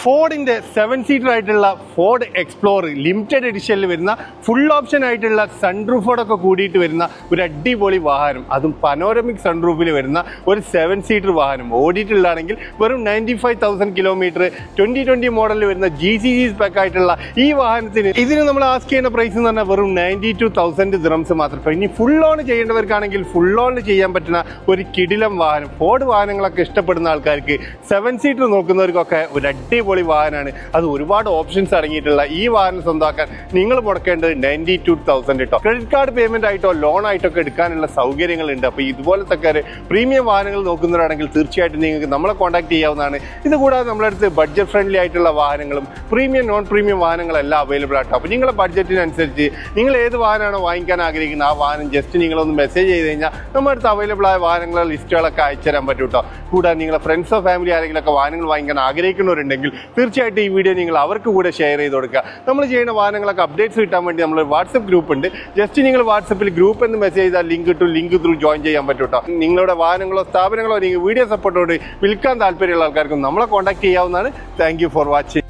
ഫോർഡിന്റെ 7 seater ആയിട്ടുള്ള Ford explore limited എഡിഷനിൽ വരുന്ന full option ആയിട്ടുള്ള സൺറൂഫോടൊക്കെ കൂടിയിട്ട് വരുന്ന ഒരു അടിപൊളി വാഹനം, അതും പനോരമിക് സൺറൂഫിൽ വരുന്ന ഒരു 7 സീറ്റർ വാഹനം ഓടിയിട്ടുള്ളതാണെങ്കിൽ വെറും 95,000 കിലോമീറ്റർ 2020 മോഡലിൽ വരുന്ന GCG സ്പെക് ആയിട്ടുള്ള ഈ വാഹനത്തിന് ഇതിന് നമ്മൾ ആസ്ക് ചെയ്യുന്ന പ്രൈസ് എന്ന് പറഞ്ഞാൽ വെറും 92,000 ദിറംസ് മാത്രം. ഇനി ഫുൾ ഓൺ ചെയ്യേണ്ടവർക്കാണെങ്കിൽ ഫുൾ ഓൺ ചെയ്യാൻ പറ്റുന്ന ഒരു കിടിലം വാഹനം. ഫോർഡ് വാഹനങ്ങളൊക്കെ ഇഷ്ടപ്പെടുന്ന ആൾക്കാർക്ക് 7 സീറ്റർ നോക്കുന്നവർക്കൊക്കെ ഒരു അടിപൊളി വാഹനമാണ്. അത് ഒരുപാട് ഓപ്ഷൻസ് അടങ്ങിയിട്ടുള്ള ഈ വാഹനം സ്വന്തമാക്കാൻ നിങ്ങൾ മുടക്കേണ്ടത് 92,000 കേട്ടോ. ക്രെഡിറ്റ് കാർഡ് പേയ്മെന്റ് ആയിട്ടോ ലോൺ ആയിട്ടോ ഒക്കെ എടുക്കാനുള്ള സൗകര്യങ്ങളുണ്ട്. അപ്പോൾ ഇതുപോലത്തെ പ്രീമിയം വാഹനങ്ങൾ നോക്കുന്നവരാണെങ്കിൽ തീർച്ചയായിട്ടും നിങ്ങൾക്ക് നമ്മളെ കോൺടാക്ട് ചെയ്യാവുന്നതാണ്. ഇതുകൂടാതെ നമ്മുടെ അടുത്ത് ബഡ്ജറ്റ് ഫ്രണ്ട്ലി ആയിട്ടുള്ള വാഹനങ്ങളും പ്രീമിയം നോൺ പ്രീമിയം വാഹനങ്ങളെല്ലാം അവൈലബിൾ ആട്ടോ. അപ്പോൾ നിങ്ങളുടെ ബഡ്ജറ്റിനനുസരിച്ച് നിങ്ങൾ ഏത് വാഹനമാണോ വാങ്ങിക്കാൻ ആഗ്രഹിക്കുന്നത് ആ വാഹനം ജസ്റ്റ് നിങ്ങളൊന്ന് മെസ്സേജ് ചെയ്ത് കഴിഞ്ഞാൽ നമ്മുടെ അടുത്ത് അവൈലബിൾ ആയ വാഹനങ്ങളുടെ ലിസ്റ്റുകളൊക്കെ അയച്ചു തരാൻ പറ്റും കേട്ടോ. കൂടാതെ നിങ്ങളെ ഫ്രണ്ട്സോ ഫാമിലി ആരെങ്കിലുമൊക്കെ വാഹനങ്ങൾ വാങ്ങിക്കാൻ ആഗ്രഹിക്കുന്നവരുണ്ടെങ്കിൽ തീർച്ചയായിട്ടും ഈ വീഡിയോ നിങ്ങൾ അവർക്ക് കൂടെ ഷെയർ ചെയ്ത് കൊടുക്കുക. നമ്മൾ ചെയ്യുന്ന വാഹനങ്ങളൊക്കെ അപ്ഡേറ്റ്സ് കിട്ടാൻ വേണ്ടി നമ്മൾ വാട്സപ്പ് ഗ്രൂപ്പ് ഉണ്ട്. ജസ്റ്റ് നിങ്ങൾ വാട്സപ്പിൽ ഗ്രൂപ്പ് എന്ന് മെസ്സേജ് ചെയ്താൽ ലിങ്ക് ത്രൂ ജോയിൻ ചെയ്യാൻ പറ്റും കേട്ടോ. നിങ്ങളുടെ വാഹനങ്ങളോ സ്ഥാപനങ്ങളോ നിങ്ങൾ വീഡിയോ സപ്പോർട്ടോട് വിൽക്കാൻ താല്പര്യമുള്ള ആൾക്കാർക്കും നമ്മളെ കോൺടാക്ട് ചെയ്യാവുന്നതാണ്. Thank you for watching.